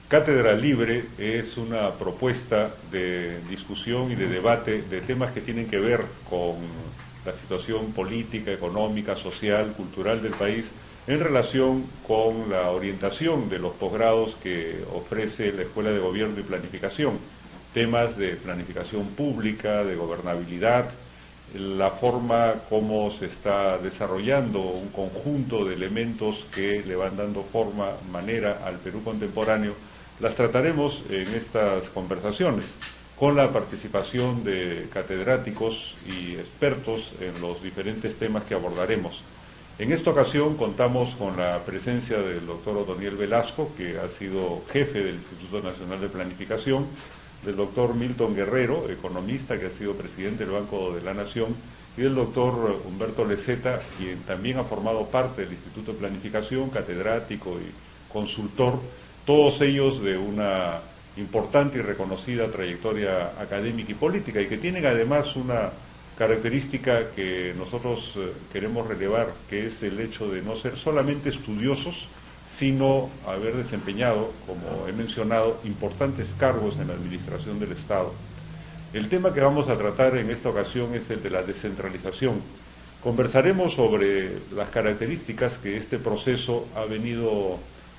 Cátedra Libre es una propuesta de discusión y de debate de temas que tienen que ver con la situación política, económica, social, cultural del país en relación con la orientación de los posgrados que ofrece la Escuela de Gobierno y Planificación, temas de planificación pública, de gobernabilidad, la forma como se está desarrollando un conjunto de elementos que le van dando forma, manera al Perú contemporáneo. Las trataremos en estas conversaciones con la participación de catedráticos y expertos en los diferentes temas que abordaremos. En esta ocasión contamos con la presencia del doctor Otoniel Velasco, que ha sido jefe del Instituto Nacional de Planificación, del doctor Milton Guerrero, economista, que ha sido presidente del Banco de la Nación, y del doctor Humberto Leceta, quien también ha formado parte del Instituto de Planificación, catedrático y consultor, todos ellos de una importante y reconocida trayectoria académica y política, y que tienen además una característica que nosotros queremos relevar, que es el hecho de no ser solamente estudiosos, sino haber desempeñado, como he mencionado, importantes cargos en la administración del Estado. El tema que vamos a tratar en esta ocasión es el de la descentralización. Conversaremos sobre las características que este proceso ha venido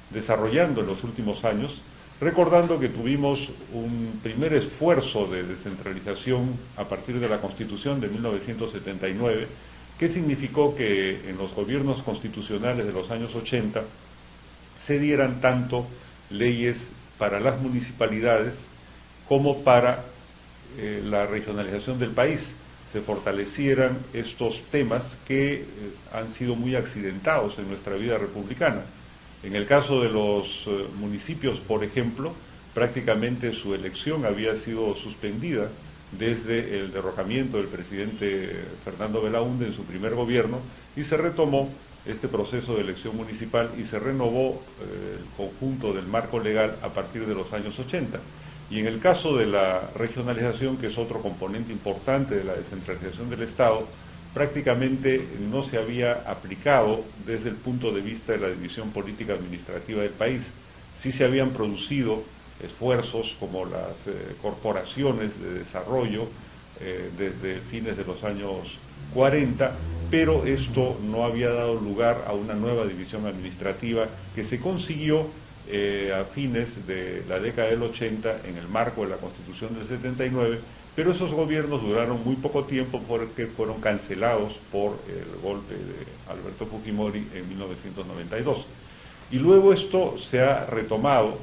desarrollando en los últimos años, recordando que tuvimos un primer esfuerzo de descentralización a partir de la Constitución de 1979, que significó que en los gobiernos constitucionales de los años 80 se dieran tanto leyes para las municipalidades como para la regionalización del país, se fortalecieran estos temas que han sido muy accidentados en nuestra vida republicana. En el caso de los municipios, por ejemplo, prácticamente su elección había sido suspendida desde el derrocamiento del presidente Fernando Belaúnde en su primer gobierno, y se retomó este proceso de elección municipal y se renovó el conjunto del marco legal a partir de los años 80. Y en el caso de la regionalización, que es otro componente importante de la descentralización del Estado, prácticamente no se había aplicado desde el punto de vista de la división política administrativa del país. Sí se habían producido esfuerzos como las corporaciones de desarrollo desde fines de los años 40, pero esto no había dado lugar a una nueva división administrativa que se consiguió a fines de la década del 80 en el marco de la Constitución del 79, pero esos gobiernos duraron muy poco tiempo porque fueron cancelados por el golpe de Alberto Fujimori en 1992. Y luego esto se ha retomado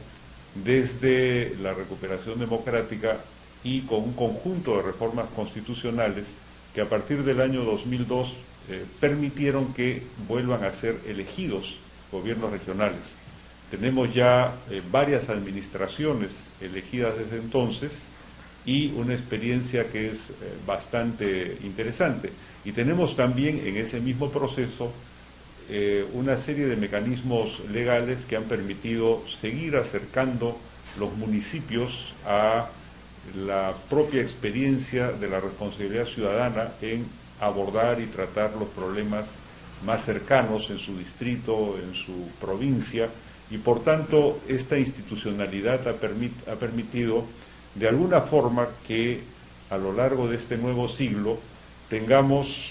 desde la recuperación democrática y con un conjunto de reformas constitucionales que a partir del año 2002 permitieron que vuelvan a ser elegidos gobiernos regionales. Tenemos ya varias administraciones elegidas desde entonces y una experiencia que es bastante interesante. Y tenemos también en ese mismo proceso una serie de mecanismos legales que han permitido seguir acercando los municipios a la propia experiencia de la responsabilidad ciudadana en abordar y tratar los problemas más cercanos en su distrito, en su provincia, y por tanto esta institucionalidad ha permitido de alguna forma que a lo largo de este nuevo siglo tengamos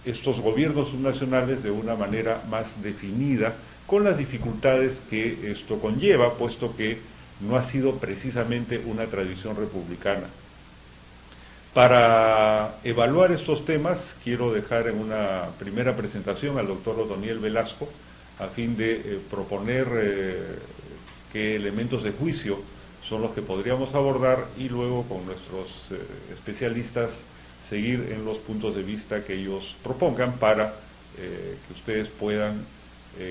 estos gobiernos subnacionales de una manera más definida, con las dificultades que esto conlleva, puesto que no ha sido precisamente una tradición republicana. Para evaluar estos temas, quiero dejar en una primera presentación al doctor Otoniel Velasco, a fin de proponer qué elementos de juicio son los que podríamos abordar y luego con nuestros especialistas seguir en los puntos de vista que ellos propongan para que ustedes puedan,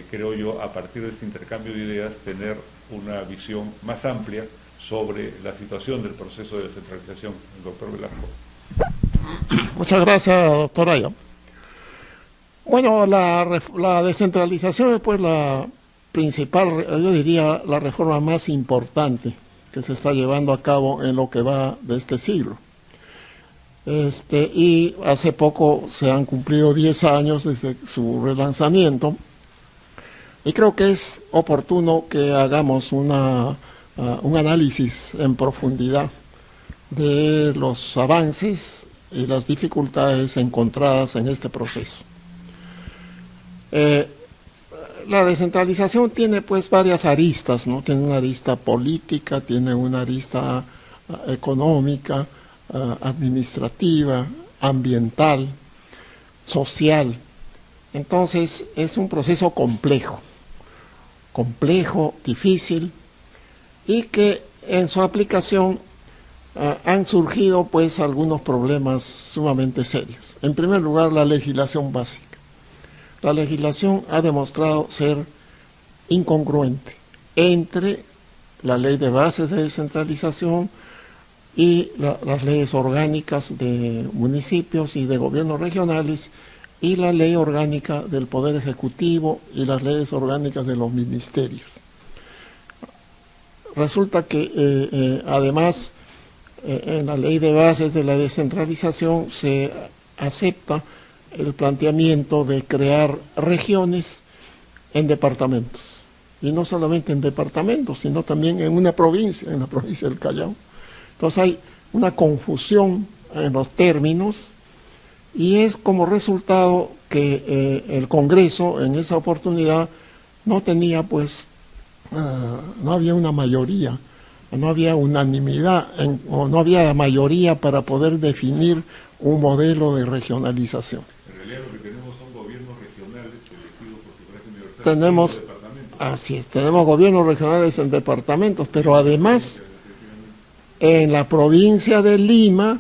creo yo, a partir de este intercambio de ideas, tener una visión más amplia sobre la situación del proceso de descentralización. El doctor Velasco. Muchas gracias, doctor Aya. Bueno, la descentralización es pues la principal, yo diría, la reforma más importante que se está llevando a cabo en lo que va de este siglo. Y hace poco se han cumplido 10 años desde su relanzamiento, Y creo que es oportuno que hagamos un análisis en profundidad de los avances y las dificultades encontradas en este proceso. La descentralización tiene pues varias aristas, ¿no? Tiene una arista política, tiene una arista económica, administrativa, ambiental, social. Entonces es un proceso complejo, difícil, y que en su aplicación han surgido pues algunos problemas sumamente serios. En primer lugar, la legislación básica. La legislación ha demostrado ser incongruente entre la ley de bases de descentralización y las leyes orgánicas de municipios y de gobiernos regionales y la ley orgánica del Poder Ejecutivo y las leyes orgánicas de los ministerios. Resulta que además en la ley de bases de la descentralización se acepta el planteamiento de crear regiones en departamentos, y no solamente en departamentos, sino también en una provincia, en la provincia del Callao. Entonces hay una confusión en los términos, y es como resultado que el Congreso en esa oportunidad no tenía pues, no había una mayoría, no había unanimidad, o no había mayoría para poder definir un modelo de regionalización. En realidad lo que tenemos son gobiernos regionales elegidos por sufragio universal. Tenemos, así es, tenemos gobiernos regionales en departamentos, pero además en la provincia de Lima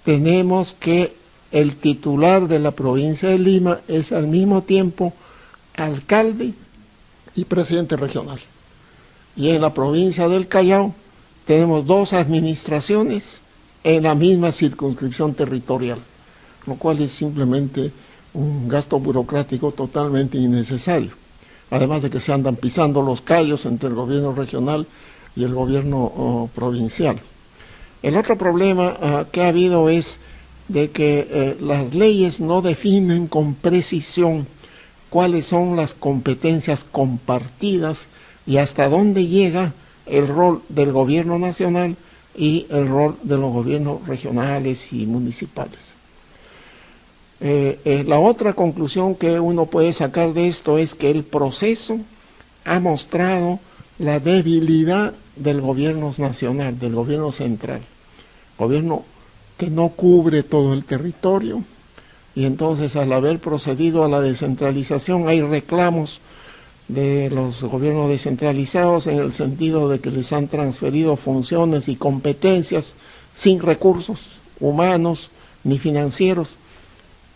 tenemos que el titular de la provincia de Lima es al mismo tiempo alcalde y presidente regional. Y en la provincia del Callao tenemos dos administraciones en la misma circunscripción territorial, lo cual es simplemente un gasto burocrático totalmente innecesario, además de que se andan pisando los callos entre el gobierno regional y el gobierno provincial. El otro problema que ha habido es de que las leyes no definen con precisión cuáles son las competencias compartidas y hasta dónde llega el rol del gobierno nacional y el rol de los gobiernos regionales y municipales. La otra conclusión que uno puede sacar de esto es que el proceso ha mostrado la debilidad del gobierno nacional, del gobierno central, gobierno que no cubre todo el territorio, y entonces al haber procedido a la descentralización hay reclamos de los gobiernos descentralizados en el sentido de que les han transferido funciones y competencias sin recursos humanos ni financieros,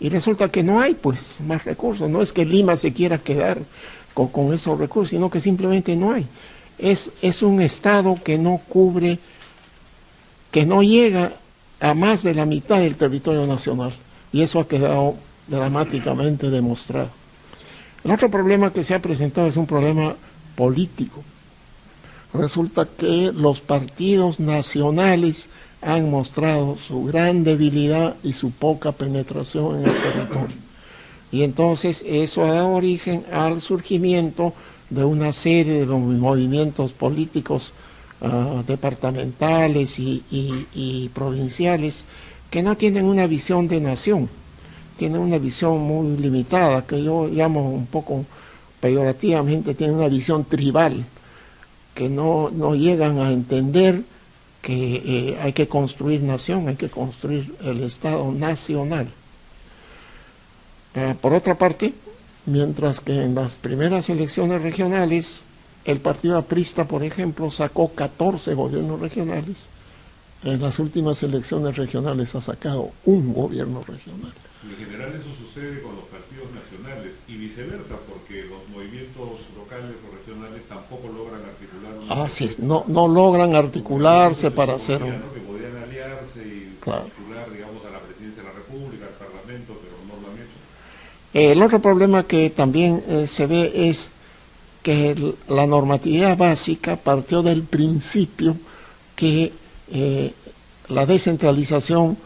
y resulta que no hay pues más recursos. No es que Lima se quiera quedar con esos recursos, sino que simplemente no hay. Es un estado que no cubre, que no llega a más de la mitad del territorio nacional, y eso ha quedado dramáticamente demostrado. El otro problema que se ha presentado es un problema político. Resulta que los partidos nacionales han mostrado su gran debilidad y su poca penetración en el territorio. Y entonces eso ha dado origen al surgimiento de una serie de movimientos políticos departamentales y provinciales que no tienen una visión de nación, tienen una visión muy limitada, que yo llamo un poco peyorativamente, tienen una visión tribal, que no llegan a entender que hay que construir nación, hay que construir el Estado nacional. Por otra parte, mientras que en las primeras elecciones regionales el partido aprista, por ejemplo, sacó 14 gobiernos regionales, en las últimas elecciones regionales ha sacado un gobierno regional. En general eso sucede con los partidos nacionales y viceversa, porque los movimientos locales o regionales tampoco logran articular una... Así es, no logran articularse para hacer... ¿no? Que podrían aliarse y postular, digamos, a la presidencia de la República, al Parlamento, pero no lo han hecho. El otro problema que también se ve es que la normatividad básica partió del principio que la descentralización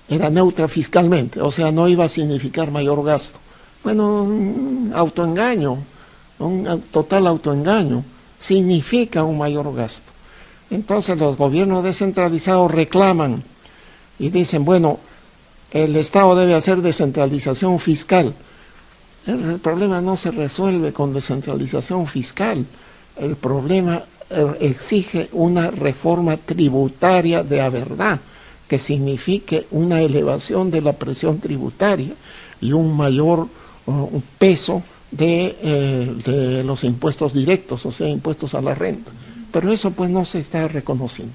era neutra fiscalmente, o sea, no iba a significar mayor gasto. Bueno, autoengaño. un total autoengaño, significa un mayor gasto. Entonces los gobiernos descentralizados reclaman y dicen, bueno, el Estado debe hacer descentralización fiscal. El problema no se resuelve con descentralización fiscal. El problema exige una reforma tributaria de a verdad, que signifique una elevación de la presión tributaria y un mayor peso de los impuestos directos, o sea, impuestos a la renta. Pero eso pues no se está reconociendo.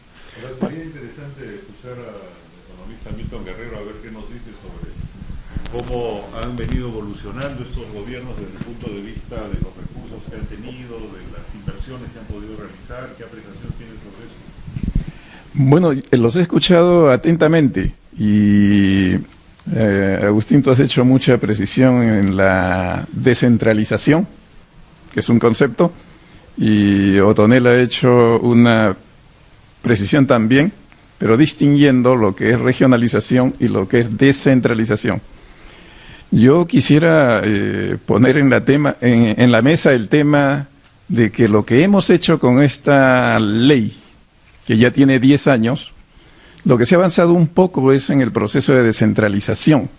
Sería interesante escuchar al economista Milton Guerrero a ver qué nos dice sobre cómo han venido evolucionando estos gobiernos desde el punto de vista de los recursos que han tenido, de las inversiones que han podido realizar, qué apreciación tienen sobre eso. Bueno, los he escuchado atentamente y Agustín, tú has hecho mucha precisión en la descentralización, que es un concepto, y Ottonel ha hecho una precisión también, pero distinguiendo lo que es regionalización y lo que es descentralización. Yo quisiera poner en la mesa el tema de que lo que hemos hecho con esta ley, que ya tiene 10 años, lo que se ha avanzado un poco es en el proceso de descentralización,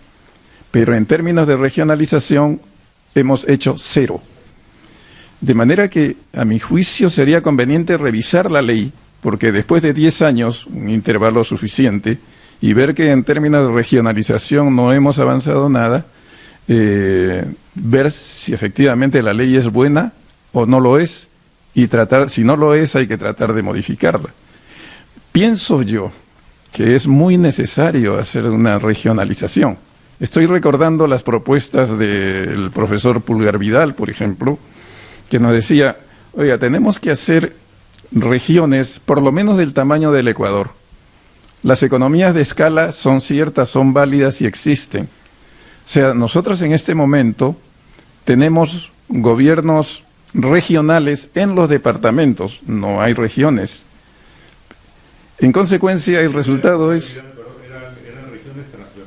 pero en términos de regionalización hemos hecho 0. De manera que, a mi juicio, sería conveniente revisar la ley, porque después de 10 años, un intervalo suficiente, y ver que en términos de regionalización no hemos avanzado nada, ver si efectivamente la ley es buena o no lo es, y si no lo es, hay que tratar de modificarla. Pienso yo que es muy necesario hacer una regionalización. Estoy recordando las propuestas del profesor Pulgar Vidal, por ejemplo, que nos decía, oiga, tenemos que hacer regiones por lo menos del tamaño del Ecuador. Las economías de escala son ciertas, son válidas y existen. O sea, nosotros en este momento tenemos gobiernos regionales en los departamentos, no hay regiones. En consecuencia, el resultado es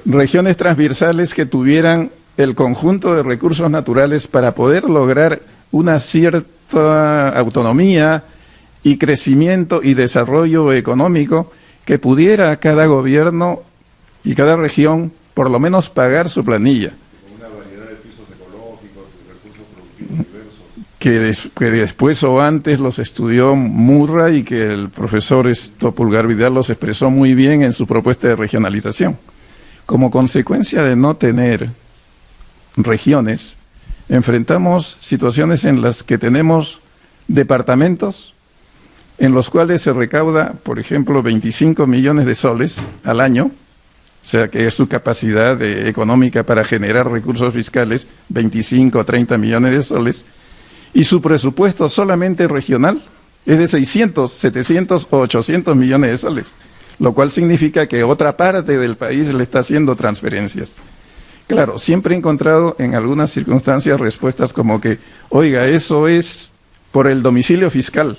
regiones transversales que tuvieran el conjunto de recursos naturales para poder lograr una cierta autonomía y crecimiento y desarrollo económico que pudiera cada gobierno y cada región por lo menos pagar su planilla. Con una variedad de pisos ecológicos y recursos productivos diversos. Que después o antes los estudió Murray y que el profesor Pulgar Vidal los expresó muy bien en su propuesta de regionalización. Como consecuencia de no tener regiones, enfrentamos situaciones en las que tenemos departamentos en los cuales se recauda, por ejemplo, 25 millones de soles al año, o sea que es su capacidad económica para generar recursos fiscales, 25 o 30 millones de soles, y su presupuesto solamente regional es de 600, 700 o 800 millones de soles, lo cual significa que otra parte del país le está haciendo transferencias. Claro, siempre he encontrado en algunas circunstancias respuestas como que, oiga, eso es por el domicilio fiscal,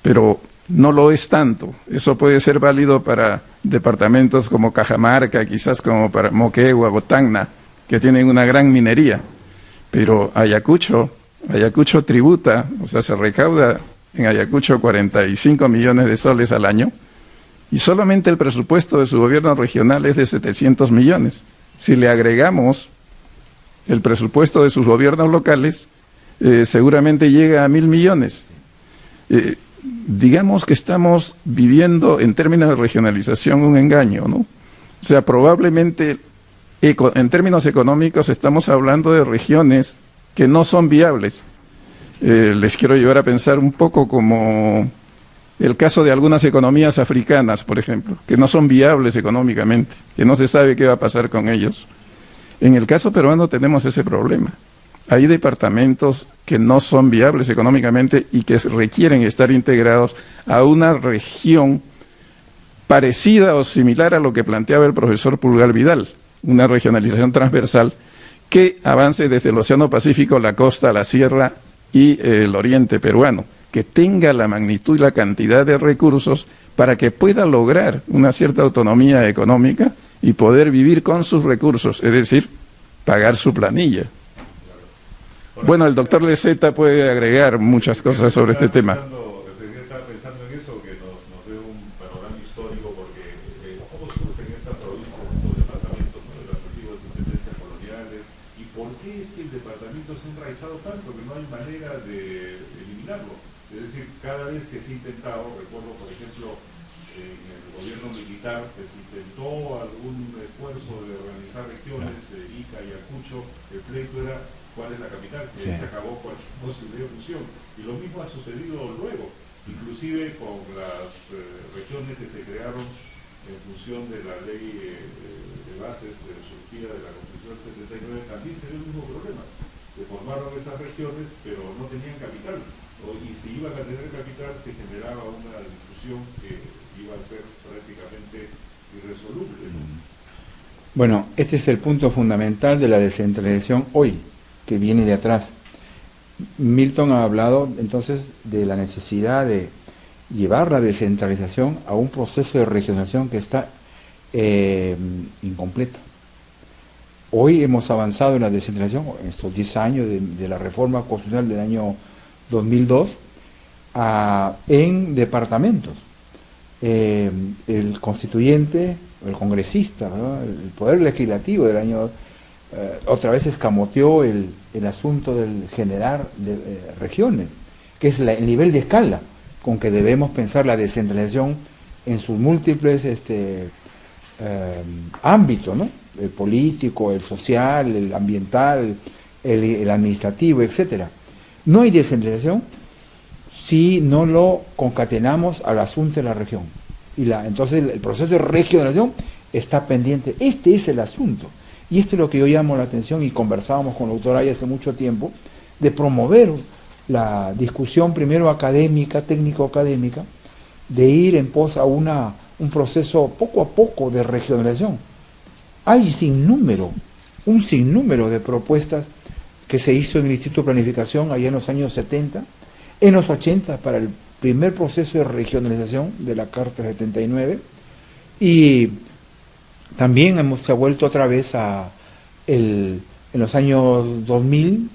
pero no lo es tanto. Eso puede ser válido para departamentos como Cajamarca, quizás como para Moquegua o Tacna, que tienen una gran minería, pero Ayacucho tributa, o sea, se recauda en Ayacucho 45 millones de soles al año, y solamente el presupuesto de su gobierno regional es de 700 millones. Si le agregamos el presupuesto de sus gobiernos locales, seguramente llega a 1.000 millones. Digamos que estamos viviendo en términos de regionalización un engaño, ¿no? O sea, probablemente en términos económicos estamos hablando de regiones que no son viables. Les quiero llevar a pensar un poco como el caso de algunas economías africanas, por ejemplo, que no son viables económicamente, que no se sabe qué va a pasar con ellos. En el caso peruano tenemos ese problema. Hay departamentos que no son viables económicamente y que requieren estar integrados a una región parecida o similar a lo que planteaba el profesor Pulgar Vidal, una regionalización transversal que avance desde el Océano Pacífico, la costa, la sierra y el oriente peruano, que tenga la magnitud y la cantidad de recursos para que pueda lograr una cierta autonomía económica y poder vivir con sus recursos, es decir, pagar su planilla. Bueno, el doctor Leceta puede agregar muchas cosas sobre este tema. Estaba pensando en eso, que nos dé un panorama histórico, porque cómo surgen estas provincias, estos departamentos, ¿no?, de las antiguas dependencias coloniales, y por qué es que el departamento se ha enraizado tanto que no hay manera de eliminarlo. Es decir, cada vez que se ha intentado, recuerdo por ejemplo en el gobierno militar, que se intentó algún esfuerzo de organizar regiones, Ica y Ayacucho, el pleito era cuál es la capital, que se acabó cualquier posibilidad de fusión. Y lo mismo ha sucedido luego, inclusive con las regiones que se crearon en función de la ley de bases surgida de la Constitución del 79, también se dio el mismo problema. Se formaron esas regiones, pero no tenían capital, ¿no? Y si iban a tener capital, se generaba una discusión que iba a ser prácticamente irresoluble, ¿no? Bueno, este es el punto fundamental de la descentralización hoy, que viene de atrás. Milton ha hablado entonces de la necesidad de llevar la descentralización a un proceso de regionalización que está incompleto. Hoy hemos avanzado en la descentralización, en estos 10 años de la reforma constitucional del año 2002, en departamentos. El constituyente, el congresista, ¿no?, el poder legislativo del año otra vez escamoteó el asunto del generar regiones, que es el nivel de escala con que debemos pensar la descentralización en sus múltiples ámbitos, ¿no?, el político, el social, el ambiental, el administrativo, etcétera. No hay descentralización si no lo concatenamos al asunto de la región. Entonces el proceso de regionalización está pendiente. Este es el asunto. Y esto es lo que yo llamo la atención, y conversábamos con la doctora Aya hace mucho tiempo, de promover la discusión primero académica, técnico-académica, de ir en pos a un proceso poco a poco de regionalización. Hay un sinnúmero de propuestas que se hizo en el Instituto de Planificación allá en los años 70, en los 80 para el primer proceso de regionalización de la Carta 79, y también se ha vuelto otra vez en los años 2000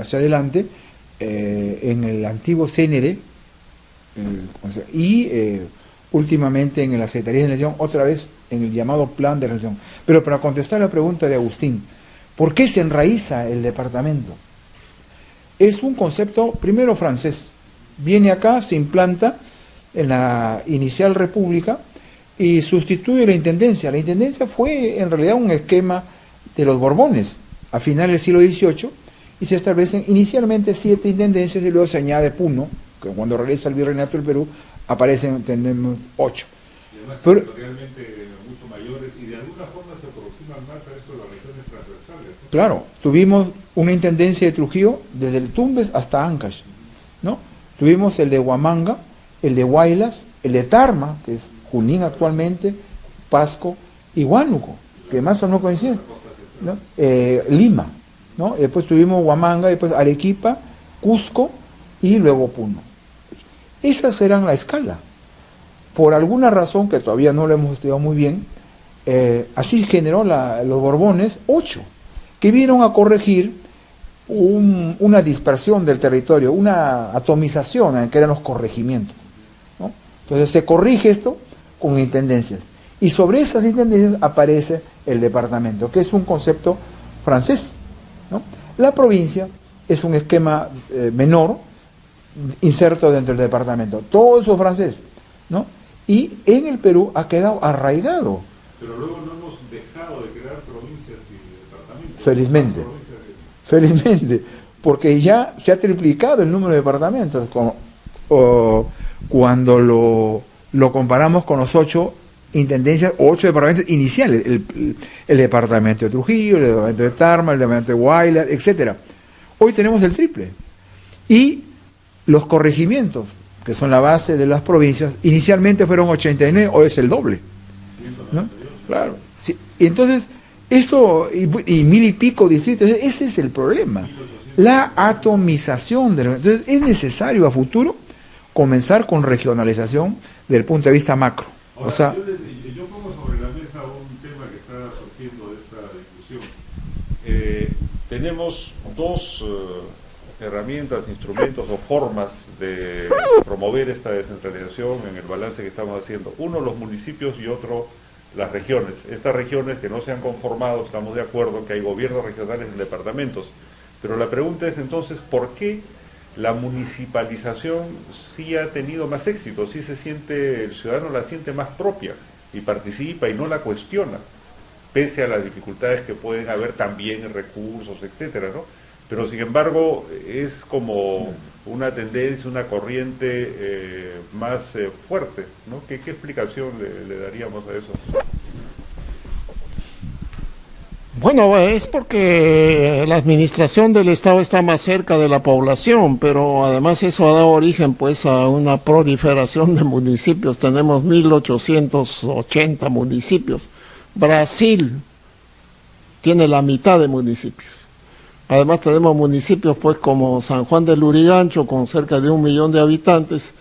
hacia adelante, en el antiguo CNR, y últimamente en la Secretaría de Nación, otra vez en el llamado Plan de Relación. Pero para contestar la pregunta de Agustín, ¿por qué se enraiza el departamento? Es un concepto, primero, francés. Viene acá, se implanta en la inicial república y sustituye la intendencia. La intendencia fue en realidad un esquema de los Borbones a finales del siglo XVIII, y se establecen inicialmente 7 intendencias y luego se añade Puno, que cuando regresa el virreinato del Perú aparecen, entendemos, 8. Y además territorialmente mucho mayores, y de alguna forma se aproximan más a esto de las regiones transversales, ¿no? Claro, tuvimos una intendencia de Trujillo desde el Tumbes hasta Ancash, ¿no? Tuvimos el de Huamanga, el de Huaylas, el de Tarma, que es Junín actualmente, Pasco y Huánuco, que más o menos coinciden, ¿no? Lima, ¿no? Después tuvimos Huamanga, después Arequipa, Cusco y luego Puno. Esas eran la escala. Por alguna razón que todavía no lo hemos estudiado muy bien, así generó los Borbones 8, que vieron a corregir una dispersión del territorio, una atomización en que eran los corregimientos, ¿no? Entonces se corrige esto con intendencias, y sobre esas intendencias aparece el departamento, que es un concepto francés, ¿no? La provincia es un esquema menor, inserto dentro del departamento. Todo eso es francés, ¿no? Y en el Perú ha quedado arraigado. Pero luego no hemos dejado de crear provincias y departamentos. Felizmente, porque ya se ha triplicado el número de departamentos. Cuando lo comparamos con los 8 intendencias o 8 departamentos iniciales, el departamento de Trujillo, el departamento de Tarma, el departamento de Huaylas, etcétera. Hoy tenemos el triple. Y los corregimientos, que son la base de las provincias, inicialmente fueron 89, hoy es el doble, ¿no? Claro. Sí. Y entonces, eso, y 1000 y pico distritos, ese es el problema. La atomización. Entonces, es necesario a futuro comenzar con regionalización desde el punto de vista macro. Ahora, o sea, yo pongo sobre la mesa un tema que está surgiendo de esta discusión. tenemos dos herramientas, instrumentos o formas de promover esta descentralización en el balance que estamos haciendo. Uno, los municipios, y otro, las regiones. Estas regiones que no se han conformado, estamos de acuerdo que hay gobiernos regionales en departamentos, pero la pregunta es entonces, ¿por qué la municipalización sí ha tenido más éxito? Sí se siente, el ciudadano la siente más propia y participa y no la cuestiona, pese a las dificultades que pueden haber también en recursos, etcétera, ¿no? Pero sin embargo es como una tendencia, una corriente más fuerte, ¿no? ¿Qué explicación le daríamos a eso? Bueno, es porque la administración del Estado está más cerca de la población, pero además eso ha dado origen pues a una proliferación de municipios. Tenemos 1880 municipios. Brasil tiene la mitad de municipios. Además tenemos municipios pues como San Juan del Lurigancho con cerca de 1 millón de habitantes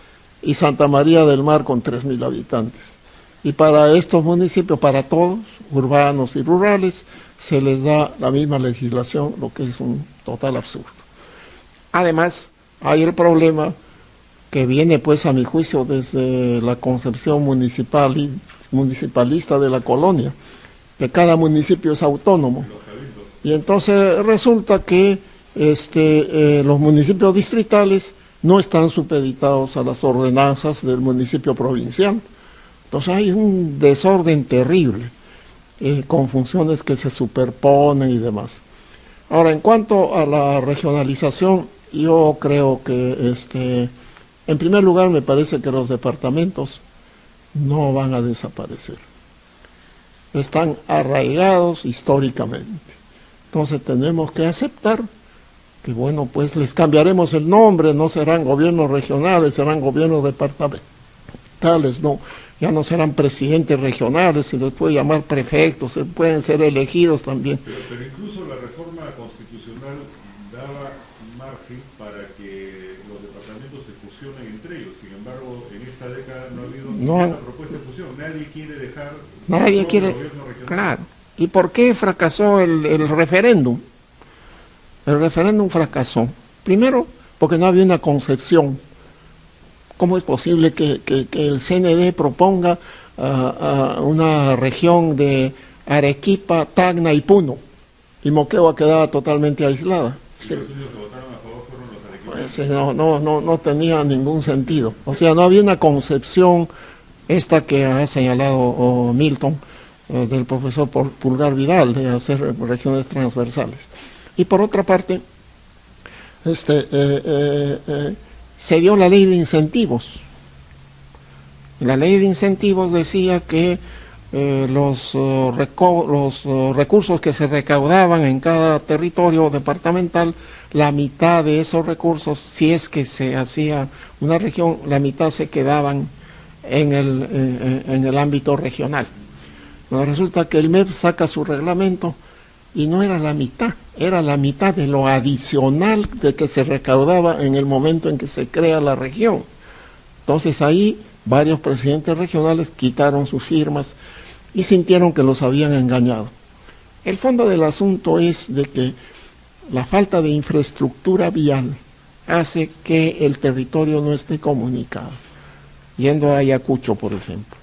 y Santa María del Mar con 3.000 habitantes. Y para estos municipios, para todos, urbanos y rurales, se les da la misma legislación, lo que es un total absurdo. Además, hay el problema que viene pues a mi juicio desde la concepción municipalista de la colonia, que cada municipio es autónomo. Y entonces resulta que los municipios distritales no están supeditados a las ordenanzas del municipio provincial. Entonces hay un desorden terrible, con funciones que se superponen y demás. Ahora, en cuanto a la regionalización, yo creo que, en primer lugar, me parece que los departamentos no van a desaparecer. Están arraigados históricamente. Entonces tenemos que aceptar que, bueno, pues les cambiaremos el nombre, no serán gobiernos regionales, serán gobiernos departamentales, no, ya no serán presidentes regionales, se les puede llamar prefectos, se pueden ser elegidos también. Pero incluso la reforma constitucional daba margen para que los departamentos se fusionen entre ellos. Sin embargo, en esta década no ha habido ninguna propuesta de fusión. Nadie quiere dejar el gobierno regional. Claro. ¿Y por qué fracasó el referéndum? El referéndum fracasó. Primero, porque no había una concepción. ¿Cómo es posible que el CND proponga una región de Arequipa, Tacna y Puno? Y Moquegua quedaba totalmente aislada. ¿Y los únicos que votaron a favor fueron los arequipeños? Pues, no tenía ningún sentido. O sea, no había una concepción, esta que ha señalado Milton, del profesor Pulgar Vidal, de hacer regiones transversales. Y por otra parte, se dio la ley de incentivos. La ley de incentivos decía que los recursos que se recaudaban en cada territorio departamental, la mitad de esos recursos, si es que se hacía una región, la mitad se quedaban en el ámbito regional. Bueno, resulta que el MEP saca su reglamento y no era la mitad, era la mitad de lo adicional de que se recaudaba en el momento en que se crea la región. Entonces ahí varios presidentes regionales quitaron sus firmas y sintieron que los habían engañado. El fondo del asunto es de que la falta de infraestructura vial hace que el territorio no esté comunicado. Yendo a Ayacucho, por ejemplo.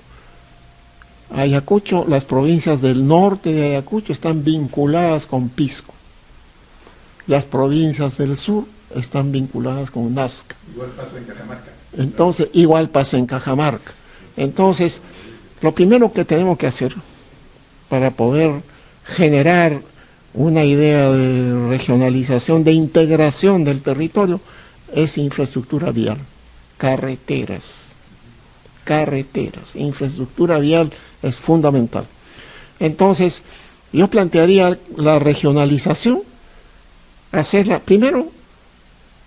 Ayacucho, las provincias del norte de Ayacucho están vinculadas con Pisco. Las provincias del sur están vinculadas con Nazca. Igual pasa en Cajamarca. Entonces, igual pasa en Cajamarca. Entonces, lo primero que tenemos que hacer para poder generar una idea de regionalización, de integración del territorio, es infraestructura vial, carreteras, infraestructura vial es fundamental. Entonces, yo plantearía la regionalización, hacerla, primero,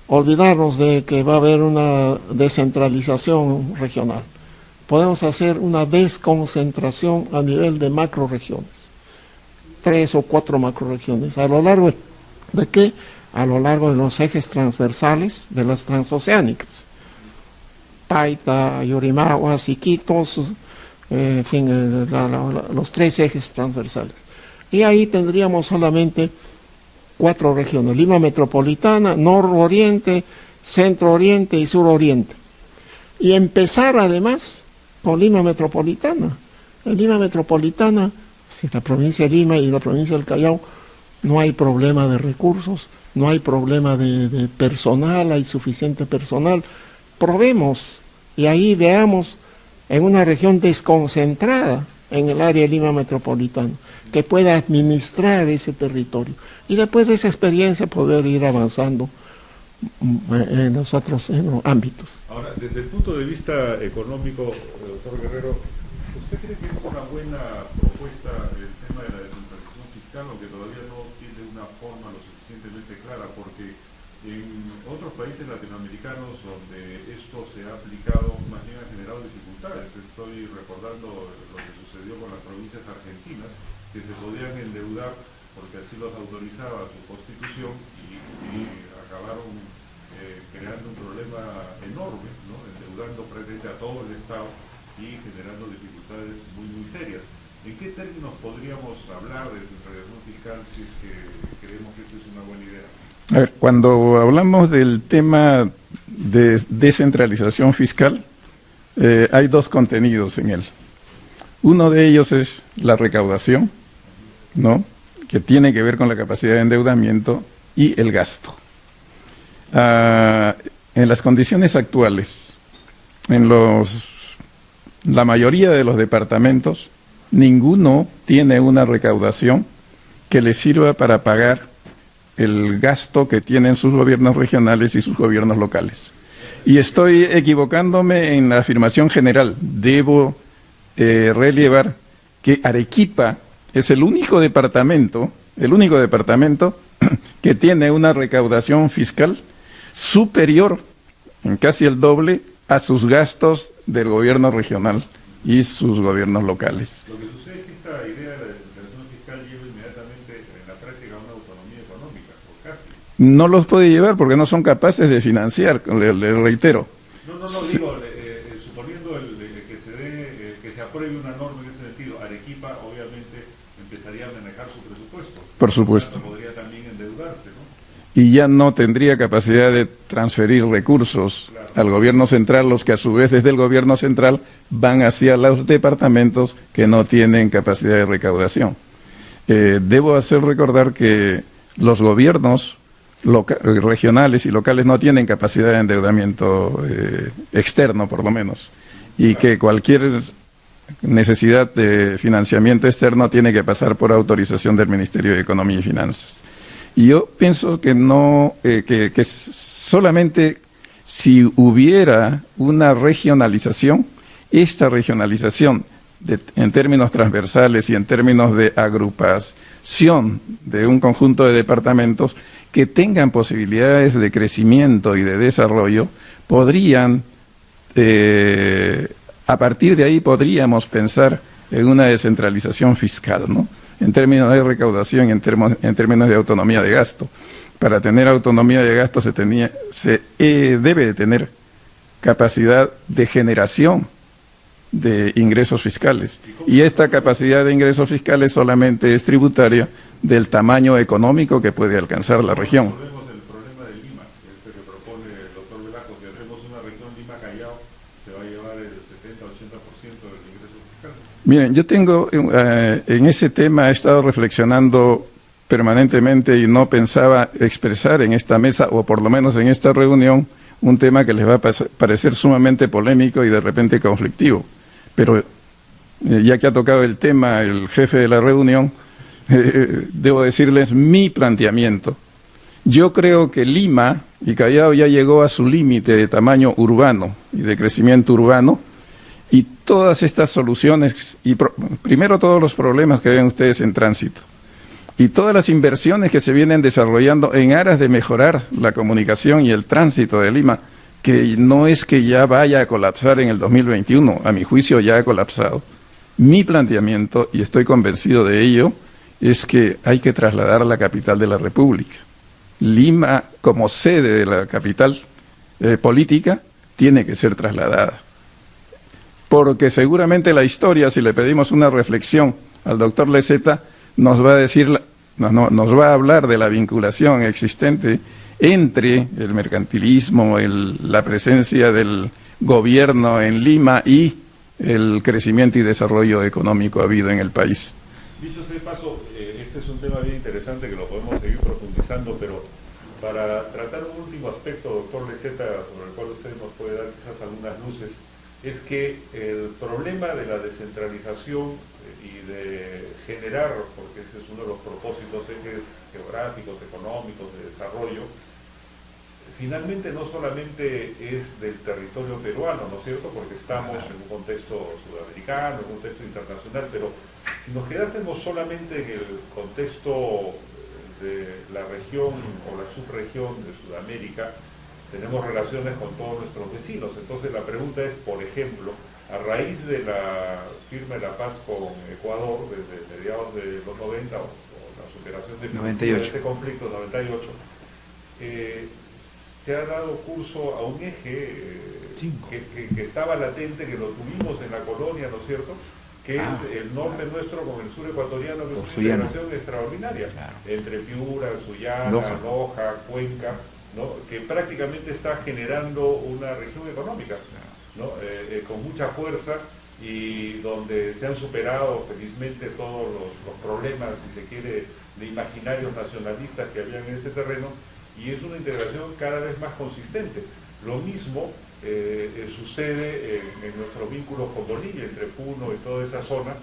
olvidarnos de que va a haber una descentralización regional. Podemos hacer una desconcentración a nivel de macroregiones, 3 o 4 macroregiones, ¿a lo largo de qué? A lo largo de los ejes transversales de las transoceánicas. Paita, Yurimaguas, Iquitos, en fin, los 3 ejes transversales. Y ahí tendríamos solamente 4 regiones: Lima Metropolitana, Nororiente, Centro Oriente y Sur Oriente. Y empezar además con Lima Metropolitana. En Lima Metropolitana, si la provincia de Lima y la provincia del Callao, no hay problema de recursos, no hay problema de personal, hay suficiente personal. Probemos y ahí veamos en una región desconcentrada en el área de Lima Metropolitana, que pueda administrar ese territorio. Y después de esa experiencia poder ir avanzando en los ámbitos. Ahora, desde el punto de vista económico, doctor Guerrero, ¿usted cree que es una buena propuesta el tema de la descentralización fiscal, aunque todavía no tiene una forma lo suficientemente clara? Porque en otros países latinoamericanos donde esto se ha aplicado, más bien ha generado dificultades. Estoy recordando lo que sucedió con las provincias argentinas, que se podían endeudar porque así los autorizaba su constitución y acabaron creando un problema enorme, ¿no? Endeudando frente a todo el Estado y generando dificultades muy, muy serias. ¿En qué términos podríamos hablar de descentralización fiscal si es que creemos que esa es una buena idea? A ver, cuando hablamos del tema de descentralización fiscal, hay dos contenidos en él. Uno de ellos es la recaudación, ¿no?, que tiene que ver con la capacidad de endeudamiento, y el gasto. En las condiciones actuales, la mayoría de los departamentos, ninguno tiene una recaudación que les sirva para pagar el gasto que tienen sus gobiernos regionales y sus gobiernos locales. Y estoy equivocándome en la afirmación general. Debo relevar que Arequipa es el único departamento que tiene una recaudación fiscal superior, en casi el doble, a sus gastos del gobierno regional y sus gobiernos locales. Lo que sucede es que esta idea de la descentralización fiscal lleva inmediatamente en la práctica a una autonomía económica, o casi. No los puede llevar porque no son capaces de financiar, le reitero. No, Sí. digo, suponiendo que se apruebe una norma en ese sentido, Arequipa obviamente empezaría a manejar su presupuesto. Por supuesto. Podría también endeudarse, ¿no? Y ya no tendría capacidad de transferir recursos al gobierno central, los que a su vez desde el gobierno central van hacia los departamentos que no tienen capacidad de recaudación. Debo hacer recordar que los gobiernos regionales y locales no tienen capacidad de endeudamiento externo, por lo menos, y que cualquier necesidad de financiamiento externo tiene que pasar por autorización del Ministerio de Economía y Finanzas. Y yo pienso que no, que solamente si hubiera una regionalización, esta regionalización en términos transversales y en términos de agrupación de un conjunto de departamentos que tengan posibilidades de crecimiento y de desarrollo, podrían, a partir de ahí podríamos pensar en una descentralización fiscal, ¿no?, en términos de recaudación y en términos de autonomía de gasto. Para tener autonomía de gasto se debe de tener capacidad de generación de ingresos fiscales. Y esta capacidad de ingresos fiscales solamente es tributaria del tamaño económico que puede alcanzar la región. Volvemos al problema de Lima, que propone el doctor Velasco, que hacemos una región Lima-Callao, se va a llevar el 70-80% del ingreso fiscal. Miren, yo tengo, en ese tema he estado reflexionando permanentemente y no pensaba expresar en esta mesa, o por lo menos en esta reunión, un tema que les va a parecer sumamente polémico y de repente conflictivo. Pero ya que ha tocado el tema el jefe de la reunión, debo decirles mi planteamiento. Yo creo que Lima y Callao ya llegó a su límite de tamaño urbano y de crecimiento urbano, y todas estas soluciones, y primero todos los problemas que ven ustedes en tránsito, y todas las inversiones que se vienen desarrollando en aras de mejorar la comunicación y el tránsito de Lima, que no es que ya vaya a colapsar en el 2021, a mi juicio ya ha colapsado. Mi planteamiento, y estoy convencido de ello, es que hay que trasladar la capital de la República. Lima, como sede de la capital política, tiene que ser trasladada. Porque seguramente la historia, si le pedimos una reflexión al doctor Leseta, nos va a decir nos va a hablar de la vinculación existente entre el mercantilismo, la presencia del gobierno en Lima y el crecimiento y desarrollo económico habido en el país. Dicho sea de paso, este es un tema bien interesante que lo podemos seguir profundizando, pero para tratar un último aspecto, doctor Leseta, sobre el cual usted nos puede dar quizás algunas luces, es que el problema de la descentralización y de generar, porque ese es uno de los propósitos, ejes geográficos, económicos, de desarrollo, finalmente no solamente es del territorio peruano, ¿no es cierto?, porque estamos en un contexto sudamericano, en un contexto internacional, pero si nos quedásemos solamente en el contexto de la región o la subregión de Sudamérica, tenemos relaciones con todos nuestros vecinos. Entonces la pregunta es, por ejemplo, a raíz de la firma de la paz con Ecuador desde mediados de los 90 o la superación de ese conflicto, 98, se ha dado curso a un eje que estaba latente, que lo tuvimos en la colonia, ¿no es cierto?, que es el norte nuestro con el sur ecuatoriano, que es una integración extraordinaria, entre Piura, Sullana, Loja, Cuenca, ¿no?, que prácticamente está generando una región económica, ¿no?, con mucha fuerza, y donde se han superado felizmente todos los problemas, si se quiere, de imaginarios nacionalistas que habían en este terreno, y es una integración cada vez más consistente. Lo mismo sucede en nuestros vínculos con Bolivia, entre Puno y toda esa zona,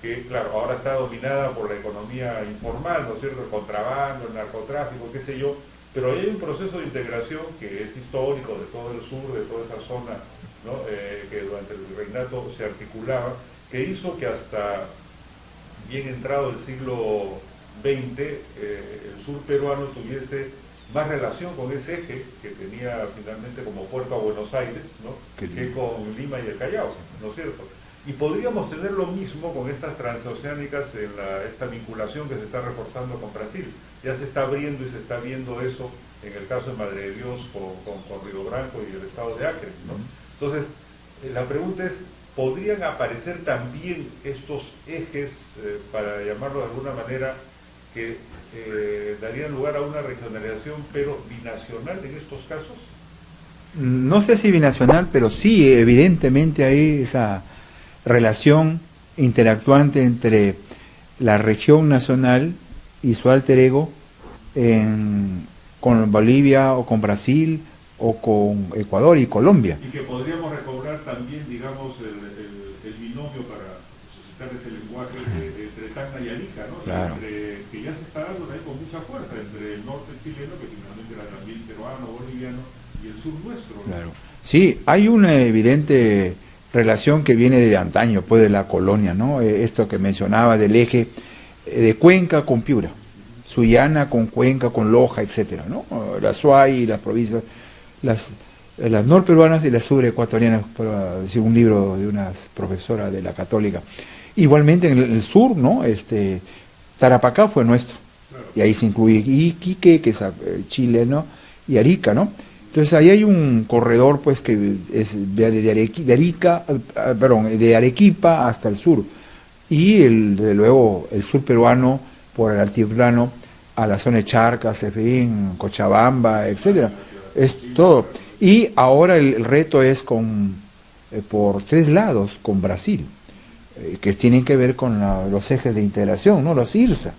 que claro, ahora está dominada por la economía informal, ¿no es cierto?, el contrabando, el narcotráfico, qué sé yo, pero hay un proceso de integración que es histórico de todo el sur, de toda esa zona, ¿no?, que durante el virreinato se articulaba, que hizo que hasta bien entrado el siglo XX el sur peruano tuviese más relación con ese eje que tenía finalmente como puerto a Buenos Aires, ¿no?, que con Lima y el Callao, ¿no es cierto? Y podríamos tener lo mismo con estas transoceánicas en esta vinculación que se está reforzando con Brasil. Ya se está abriendo y se está viendo eso en el caso de Madre de Dios con Río Branco y el estado de Acre, ¿no? Entonces, la pregunta es, ¿podrían aparecer también estos ejes, para llamarlo de alguna manera, que darían lugar a una regionalización, pero binacional en estos casos? No sé si binacional, pero sí, evidentemente hay esa relación interactuante entre la región nacional y su alter ego con Bolivia o con Brasil o con Ecuador y Colombia. Y que podríamos recobrar también, digamos, el binomio para suscitar ese lenguaje entre Tacna y Arica, ¿no? Claro. Que ya se está dando ahí con mucha fuerza entre el norte chileno, que finalmente era también peruano, boliviano, y el sur nuestro, ¿no? Claro. Sí, hay una evidente relación que viene de antaño, pues de la colonia, ¿no? Esto que mencionaba del eje de Cuenca con Piura, Sullana con Cuenca, con Loja, etcétera, ¿no? La SUAY y las provincias, las norperuanas y las surecuatorianas, por decir un libro de una profesora de la Católica. Igualmente en el sur, ¿no? Tarapacá fue nuestro, y ahí se incluye Iquique, que es Chile, ¿no?, y Arica, ¿no? Entonces ahí hay un corredor, pues, que es de Arequipa hasta el sur, y desde luego el sur peruano por el altiplano a la zona de Charcas, en fin, Cochabamba, etcétera, es todo. Y ahora el reto es por tres lados con Brasil, que tienen que ver con los ejes de integración, ¿no?, los IRSA,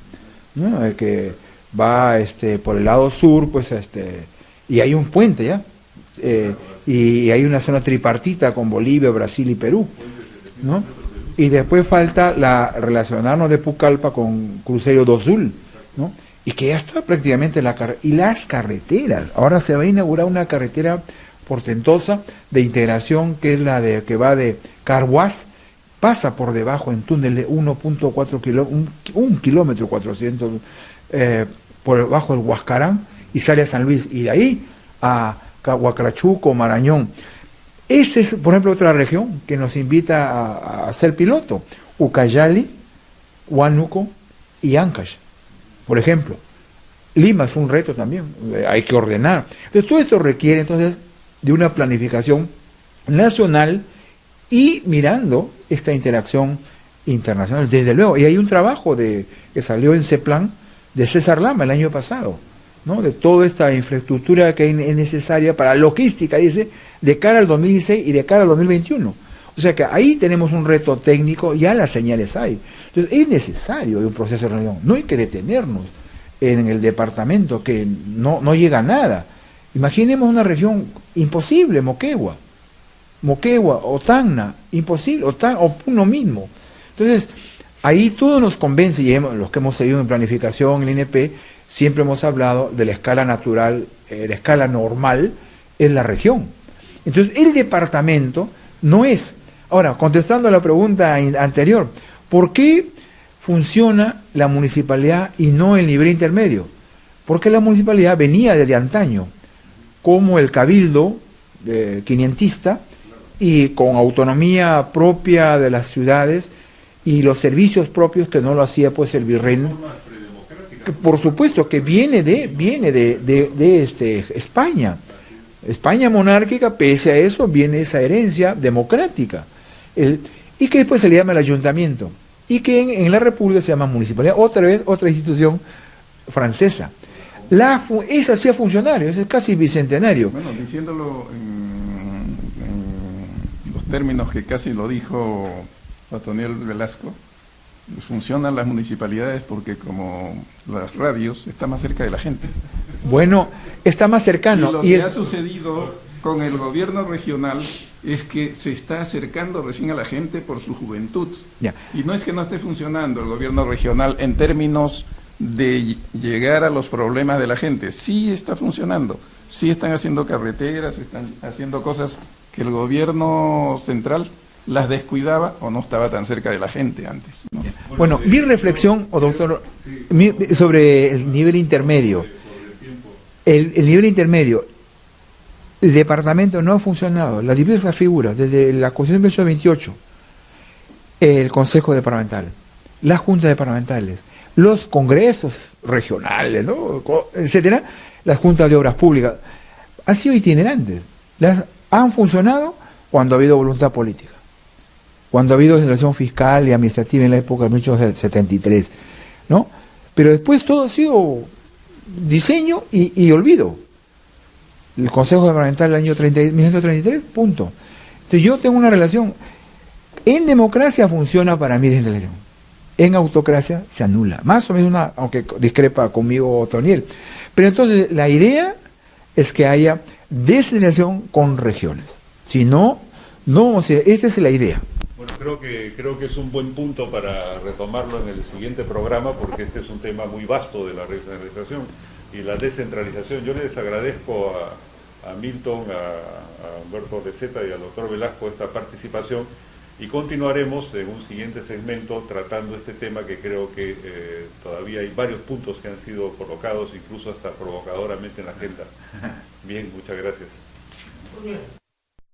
¿no?, que va por el lado sur, pues y hay un puente ya, y hay una zona tripartita con Bolivia, Brasil y Perú, ¿no? Y después falta relacionarnos de Pucallpa con Cruzeiro do Sul, ¿no?, y que ya está prácticamente y las carreteras. Ahora se va a inaugurar una carretera portentosa de integración, que es que va de Carhuaz, pasa por debajo en túnel de 1.4 kilómetros, 1 kilómetro 400, por debajo del Huascarán, y sale a San Luis, y de ahí a Huacrachuco, Marañón. Esa es, por ejemplo, otra región que nos invita a ser piloto. Ucayali, Huánuco y Ancash, por ejemplo. Lima es un reto también, hay que ordenar. Entonces, todo esto requiere entonces de una planificación nacional y mirando esta interacción internacional, desde luego. Y hay un trabajo que salió en CEPLAN, de César Lama el año pasado, ¿no? De toda esta infraestructura que es necesaria para logística, dice, de cara al 2016 y de cara al 2021. O sea que ahí tenemos un reto técnico, ya las señales hay. Entonces es necesario un proceso de reunión, no hay que detenernos en el departamento que no llega a nada. Imaginemos una región imposible, Moquegua, o Tacna, imposible, o Puno mismo. Entonces, ahí todo nos convence, y los que hemos seguido en planificación, en el INP, siempre hemos hablado de la escala natural, la escala normal es la región. Entonces, el departamento no es. Ahora, contestando a la pregunta anterior, ¿por qué funciona la municipalidad y no el nivel intermedio? Porque la municipalidad venía desde antaño, como el cabildo quinientista, y con autonomía propia de las ciudades y los servicios propios que no lo hacía pues el virreino, que por supuesto que viene de España monárquica. Pese a eso viene esa herencia democrática, y que después se le llama el ayuntamiento, y que en la República se llama municipalidad, otra institución francesa. Esa hacía funcionario, ese es casi bicentenario. Bueno, diciéndolo en los términos que casi lo dijo Otoniel Velasco, funcionan las municipalidades porque como las radios está más cerca de la gente. Bueno, está más cercano. Y lo que ha sucedido con el gobierno regional es que se está acercando recién a la gente por su juventud. Ya. Y no es que no esté funcionando el gobierno regional en términos de llegar a los problemas de la gente. Sí está funcionando, sí están haciendo carreteras, están haciendo cosas que el gobierno central las descuidaba o no estaba tan cerca de la gente antes, ¿no? Bueno, mi reflexión, doctor, sobre el nivel intermedio. El nivel intermedio, el departamento no ha funcionado, las diversas figuras, desde la Constitución de 1928, el Consejo Departamental, las juntas departamentales, los congresos regionales, ¿no?, etcétera, las juntas de obras públicas, han sido itinerantes. Han funcionado cuando ha habido voluntad política, cuando ha habido legislación fiscal y administrativa en la época de 1873, ¿no? Pero después todo ha sido diseño y olvido. El Consejo Departamental del año 1933, punto. Entonces yo tengo una relación. En democracia funciona para mí descentralización. En autocracia se anula. Más o menos aunque discrepa conmigo Otoniel. Pero entonces la idea es que haya descentralización con regiones. Si no, esta es la idea. Bueno, creo que es un buen punto para retomarlo en el siguiente programa, porque este es un tema muy vasto de la regionalización y la descentralización. Yo les agradezco a Milton, a Humberto Receta y al doctor Velasco esta participación, y continuaremos en un siguiente segmento tratando este tema que creo que todavía hay varios puntos que han sido colocados, incluso hasta provocadoramente en la agenda. Bien, muchas gracias. Muy bien.